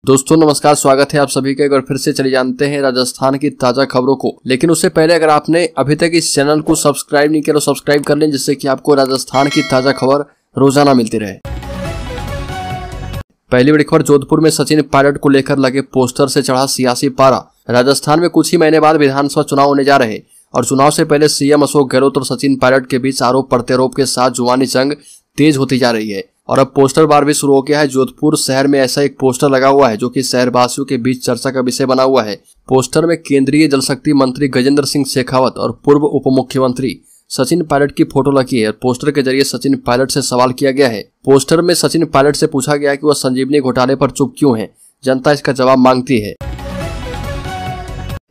दोस्तों नमस्कार, स्वागत है आप सभी का। एक बार फिर से चले जानते हैं राजस्थान की ताजा खबरों को। लेकिन उससे पहले अगर आपने अभी तक इस चैनल को सब्सक्राइब नहीं किया तो सब्सक्राइब कर लें, जिससे कि आपको राजस्थान की ताजा खबर रोजाना मिलती रहे। पहली बड़ी खबर, जोधपुर में सचिन पायलट को लेकर लगे पोस्टर से चढ़ा सियासी पारा। राजस्थान में कुछ ही महीने बाद विधानसभा चुनाव होने जा रहे और चुनाव से पहले सीएम अशोक गहलोत और सचिन पायलट के बीच आरोप प्रत्यारोप के साथ जुबानी जंग तेज होती जा रही है और अब पोस्टर बार भी शुरू हो गया है। जोधपुर शहर में ऐसा एक पोस्टर लगा हुआ है जो कि शहरवासियों के बीच चर्चा का विषय बना हुआ है। पोस्टर में केंद्रीय जल शक्ति मंत्री गजेंद्र सिंह शेखावत और पूर्व उप मुख्यमंत्री सचिन पायलट की फोटो लगी है। पोस्टर के जरिए सचिन पायलट से सवाल किया गया है। पोस्टर में सचिन पायलट से पूछा गया कि वह संजीवनी घोटाले पर चुप क्यों है। जनता इसका जवाब मांगती है।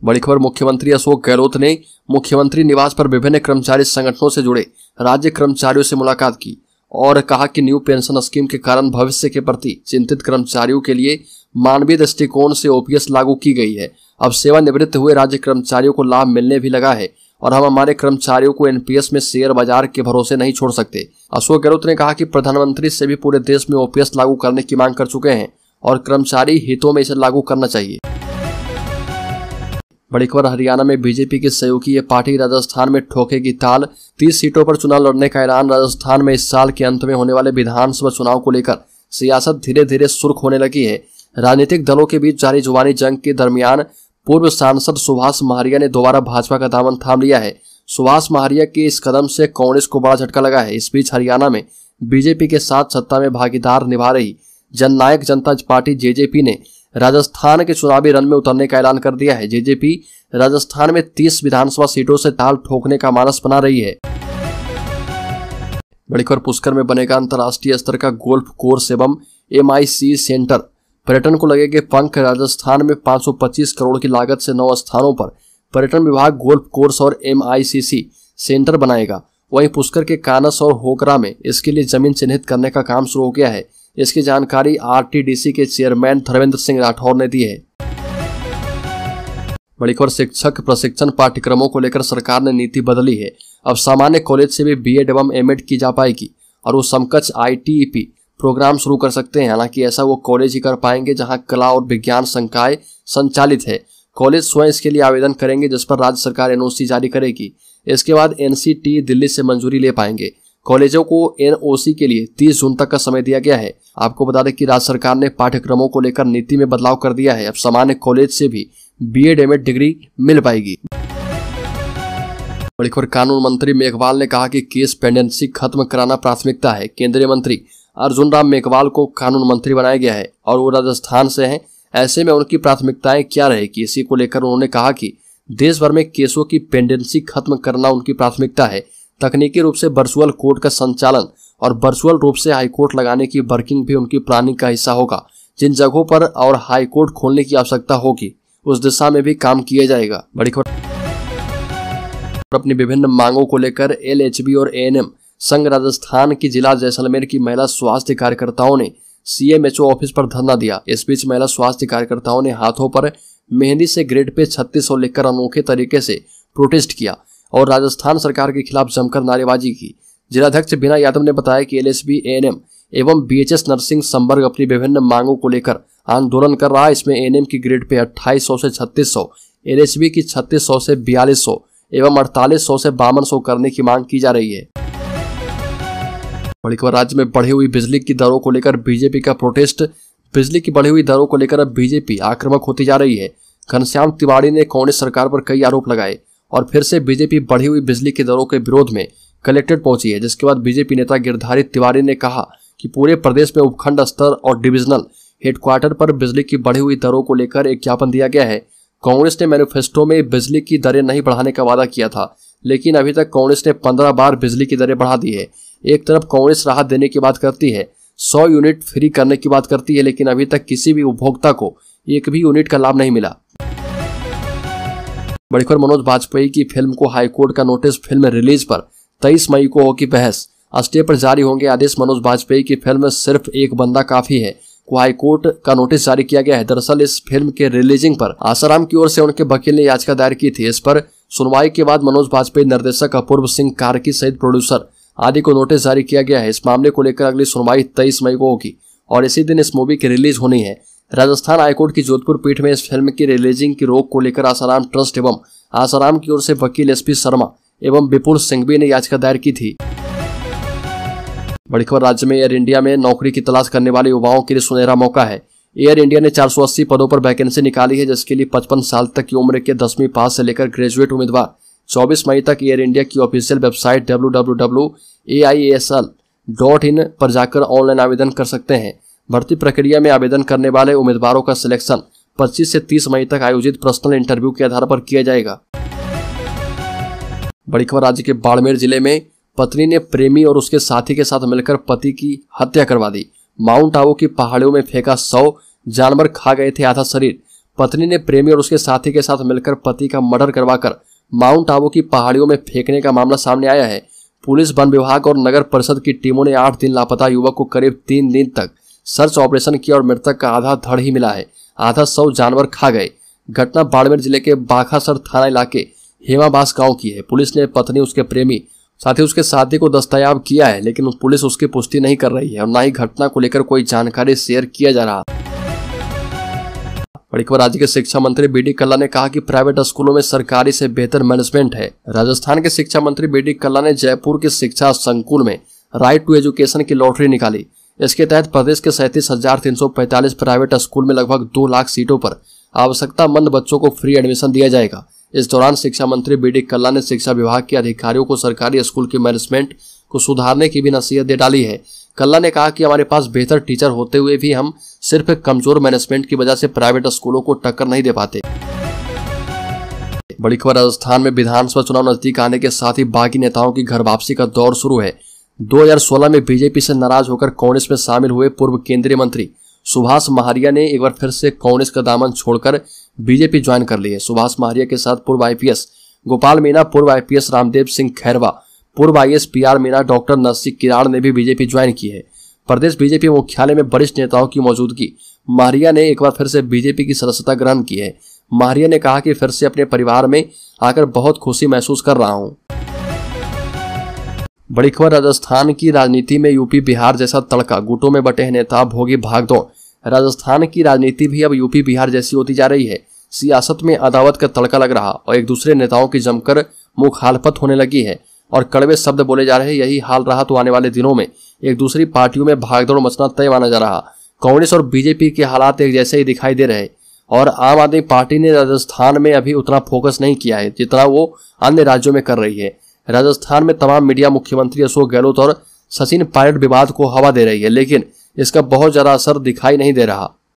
बड़ी खबर, मुख्यमंत्री अशोक गहलोत ने मुख्यमंत्री निवास पर विभिन्न कर्मचारी संगठनों से जुड़े राज्य कर्मचारियों से मुलाकात की और कहा कि न्यू पेंशन स्कीम के कारण भविष्य के प्रति चिंतित कर्मचारियों के लिए मानवीय दृष्टिकोण से ओपीएस लागू की गई है। अब सेवानिवृत्त हुए राज्य कर्मचारियों को लाभ मिलने भी लगा है और हम हमारे कर्मचारियों को एनपीएस में शेयर बाजार के भरोसे नहीं छोड़ सकते। अशोक गहलोत ने कहा कि प्रधानमंत्री से भी पूरे देश में ओपीएस लागू करने की मांग कर चुके हैं और कर्मचारी हितों में इसे लागू करना चाहिए। बड़ी खबर, हरियाणा में बीजेपी की सहयोगी ये पार्टी राजस्थान में ठोकेगी ताल। 30 सीटों पर चुनाव लड़ने का ऐलान। राजस्थान में इस साल के अंत में होने वाले विधानसभा चुनाव को लेकर सियासत धीरे धीरे सुर्ख होने लगी है। राजनीतिक दलों के बीच जारी जुबानी जंग के दरमियान पूर्व सांसद सुभाष महारिया ने दोबारा भाजपा का दामन थाम लिया है। सुभाष महारिया के इस कदम से कांग्रेस को बड़ा झटका लगा है। इस बीच हरियाणा में बीजेपी के साथ सत्ता में भागीदार निभा रही जननायक जनता पार्टी जेजेपी ने राजस्थान के चुनावी रण में उतरने का ऐलान कर दिया है। जेजेपी राजस्थान में 30 विधानसभा सीटों से ताल ठोकने का मानस बना रही है। बड़ी खबर, पुष्कर में बनेगा अंतर्राष्ट्रीय स्तर का गोल्फ कोर्स एवं MIC सेंटर। पर्यटन को लगेंगे पंख। राजस्थान में 525 करोड़ की लागत से 9 स्थानों पर पर्यटन विभाग गोल्फ कोर्स और MICC सेंटर बनाएगा। वहीं पुष्कर के कानस और होकरा में इसके लिए जमीन चिन्हित करने का काम शुरू हो गया है। इसकी जानकारी RTDC के चेयरमैन धर्मेंद्र सिंह राठौर ने दी है। बड़ी खबर, शिक्षक प्रशिक्षण पाठ्यक्रमों को लेकर सरकार ने नीति बदली है। अब सामान्य कॉलेज से भी BEd एवं MAd की जा पाएगी और वो समकक्ष ITEP प्रोग्राम शुरू कर सकते हैं। हालांकि ऐसा वो कॉलेज ही कर पाएंगे जहां कला और विज्ञान संकाय संचालित है। कॉलेज स्वयं इसके लिए आवेदन करेंगे, जिस पर राज्य सरकार NOC जारी करेगी। इसके बाद NCT दिल्ली से मंजूरी ले पाएंगे। कॉलेजों को NOC के लिए 30 जून तक का समय दिया गया है। आपको बता दें कि राज्य सरकार ने पाठ्यक्रमों को लेकर नीति में बदलाव कर दिया है। अब सामान्य कॉलेज से भी BEd MAd डिग्री मिल पाएगी। बड़ी खबर, कानून मंत्री मेघवाल ने कहा कि केस पेंडेंसी खत्म कराना प्राथमिकता है। केंद्रीय मंत्री अर्जुन राम मेघवाल को कानून मंत्री बनाया गया है और वो राजस्थान से हैं। ऐसे में उनकी प्राथमिकताएं क्या रहेगी, इसी को लेकर उन्होंने कहा कि देश भर में केसों की पेंडेंसी खत्म करना उनकी प्राथमिकता है। तकनीकी रूप से वर्चुअल कोर्ट का संचालन और वर्चुअल रूप से हाईकोर्ट लगाने की वर्किंग भी उनकी प्लानिंग का हिस्सा होगा। जिन जगहों पर और हाईकोर्ट खोलने की आवश्यकता होगी उस दिशा में भी काम किया जाएगा। बड़ी खबर, अपनी विभिन्न मांगों को लेकर LHB और ANM संघ राजस्थान की जिला जैसलमेर की महिला स्वास्थ्य कार्यकर्ताओं ने CMHO ऑफिस पर धरना दिया। इस बीच महिला स्वास्थ्य कार्यकर्ताओं ने हाथों पर मेहंदी से ग्रेड पे 3600 लिखकर अनोखे तरीके से प्रोटेस्ट किया और राजस्थान सरकार के खिलाफ जमकर नारेबाजी की। जिलाध्यक्ष बीना यादव ने बताया कि LHB, ANM एवं BHS नर्सिंग संवर्ग अपनी विभिन्न मांगों को लेकर आंदोलन कर रहा है। इसमें ANM की ग्रेड पे 2800 से 3600, LHB की 3600 से 4200 एवं 4800 से 5200 करने की मांग की जा रही है। बड़ी खबर, राज्य में बढ़ी हुई बिजली की दरों को लेकर बीजेपी का प्रोटेस्ट। बिजली की बढ़ी हुई दरों को लेकर अब बीजेपी आक्रामक होती जा रही है। घनश्याम तिवारी ने कांग्रेस सरकार पर कई आरोप लगाए और फिर से बीजेपी बढ़ी हुई बिजली की दरों के विरोध में कलेक्ट्रेट पहुंची है। जिसके बाद बीजेपी नेता गिरधारी तिवारी ने कहा कि पूरे प्रदेश में उपखंड स्तर और डिविजनल हेडक्वार्टर पर बिजली की बढ़ी हुई दरों को लेकर एक ज्ञापन दिया गया है। कांग्रेस ने मैनिफेस्टो में बिजली की दरें नहीं बढ़ाने का वादा किया था, लेकिन अभी तक कांग्रेस ने 15 बार बिजली की दरें बढ़ा दी है। एक तरफ कांग्रेस राहत देने की बात करती है, 100 यूनिट फ्री करने की बात करती है, लेकिन अभी तक किसी भी उपभोक्ता को एक भी यूनिट का लाभ नहीं मिला। बड़ी खबर, मनोज बाजपेयी की फिल्म को हाईकोर्ट का नोटिस। फिल्म रिलीज पर 23 मई को होगी बहस। स्टे पर जारी होंगे आदेश। मनोज बाजपेयी की फिल्म सिर्फ एक बंदा काफी है को हाईकोर्ट का नोटिस जारी किया गया है। दरअसल इस फिल्म के रिलीजिंग पर आसाराम की ओर से उनके वकील ने याचिका दायर की थी। इस पर सुनवाई के बाद मनोज बाजपेयी, निर्देशक अपूर्व सिंह कार्की सहित प्रोड्यूसर आदि को नोटिस जारी किया गया है। इस मामले को लेकर अगली सुनवाई 23 मई को होगी और इसी दिन इस मूवी की रिलीज होनी है। राजस्थान हाईकोर्ट की जोधपुर पीठ में इस फिल्म की रिलीजिंग की रोक को लेकर आसाराम ट्रस्ट एवं आसाराम की ओर से वकील एसपी शर्मा एवं विपुल सिंघवी ने याचिका दायर की थी। बड़ी खबर, राज्य में एयर इंडिया में नौकरी की तलाश करने वाले युवाओं के लिए सुनहरा मौका है। एयर इंडिया ने 480 पदों पर वैकेंसी निकाली है, जिसके लिए 55 साल तक की उम्र के 10वीं पास से लेकर ग्रेजुएट उम्मीदवार 24 मई तक एयर इंडिया की ऑफिशियल वेबसाइट www.aiasl.in पर जाकर ऑनलाइन आवेदन कर सकते हैं। भर्ती प्रक्रिया में आवेदन करने वाले उम्मीदवारों का सिलेक्शन 25 से 30 मई तक आयोजित पर्सनल इंटरव्यू के आधार पर किया जाएगा। बड़ी खबर, राज्य के बाड़मेर जिले में पत्नी ने प्रेमी और उसके साथी के साथ मिलकर पति की हत्या करवा दी। माउंट आबू की पहाड़ियों में फेंका 100 जानवर, खा गए थे आधा शरीर। पत्नी ने प्रेमी और उसके साथी के साथ मिलकर पति का मर्डर करवाकर माउंट आबू की पहाड़ियों में फेंकने का मामला सामने आया है। पुलिस, वन विभाग और नगर परिषद की टीमों ने 8 दिन लापता युवक को करीब 3 दिन तक सर्च ऑपरेशन किया और मृतक का आधा धड़ ही मिला है। आधा 100 जानवर खा गए। घटना बाड़मेर जिले के बाखासर थाना इलाके हेमाबास गांव की है। पुलिस ने पत्नी, उसके प्रेमी साथ ही उसके साथी को दस्तयाब किया है, लेकिन पुलिस उसकी पुष्टि नहीं कर रही है और न ही घटना को लेकर कोई जानकारी शेयर किया जा रहा। बड़ी खबर, राज्य के शिक्षा मंत्री बीडी कल्ला ने कहा कि प्राइवेट स्कूलों में सरकारी से बेहतर मैनेजमेंट है। राजस्थान के शिक्षा मंत्री बीडी कल्ला ने जयपुर के शिक्षा संकुल में राइट टू एजुकेशन की लॉटरी निकाली। इसके तहत प्रदेश के 37,345 प्राइवेट स्कूल में लगभग 2 लाख सीटों पर आवश्यकतामंद बच्चों को फ्री एडमिशन दिया जाएगा। इस दौरान शिक्षा मंत्री बीडी कल्ला ने शिक्षा विभाग के अधिकारियों को सरकारी स्कूल के मैनेजमेंट को सुधारने की भी नसीहत दे डाली है। कल्ला ने कहा कि हमारे पास बेहतर टीचर होते हुए भी हम सिर्फ एक कमजोर मैनेजमेंट की वजह से प्राइवेट स्कूलों को टक्कर नहीं दे पाते। बड़ी खबर, राजस्थान में विधानसभा चुनाव नजदीक आने के साथ ही बागी नेताओं की घर वापसी का दौर शुरू है। 2016 में बीजेपी से नाराज होकर कांग्रेस में शामिल हुए पूर्व केंद्रीय मंत्री सुभाष महारिया ने एक बार फिर से कांग्रेस का दामन छोड़कर बीजेपी ज्वाइन कर ली है। सुभाष महारिया के साथ पूर्व आईपीएस गोपाल मीणा, पूर्व आईपीएस रामदेव सिंह खैरवा, पूर्व IAS PR Meena, doctor Narsingh Kirad ने भी बीजेपी ज्वाइन की है। प्रदेश बीजेपी मुख्यालय में वरिष्ठ नेताओं की मौजूदगी महारिया ने एक बार फिर से बीजेपी की सदस्यता ग्रहण की है। महारिया ने कहा कि फिर से अपने परिवार में आकर बहुत खुशी महसूस कर रहा हूं। बड़ी खबर, राजस्थान की राजनीति में यूपी बिहार जैसा तड़का, गुटों में बटे हैं नेता, भोगी भागदौड़। राजस्थान की राजनीति भी अब यूपी बिहार जैसी होती जा रही है। सियासत में अदावत का तड़का लग रहा और एक दूसरे नेताओं की जमकर मुखालफत होने लगी है और कड़वे शब्द बोले जा रहे हैं। यही हाल रहा तो आने वाले दिनों में एक दूसरी पार्टियों में भागदौड़ मचना तय माना जा रहा। कांग्रेस और बीजेपी के हालात एक जैसे ही दिखाई दे रहे और आम आदमी पार्टी ने राजस्थान में अभी उतना फोकस नहीं किया है जितना वो अन्य राज्यों में कर रही है। राजस्थान में तमाम मीडिया मुख्यमंत्री अशोक गहलोत और सचिन पायलट विवाद को हवा दे रही है, लेकिन इसका बहुत ज्यादा असर दिखाई नहीं दे रहा।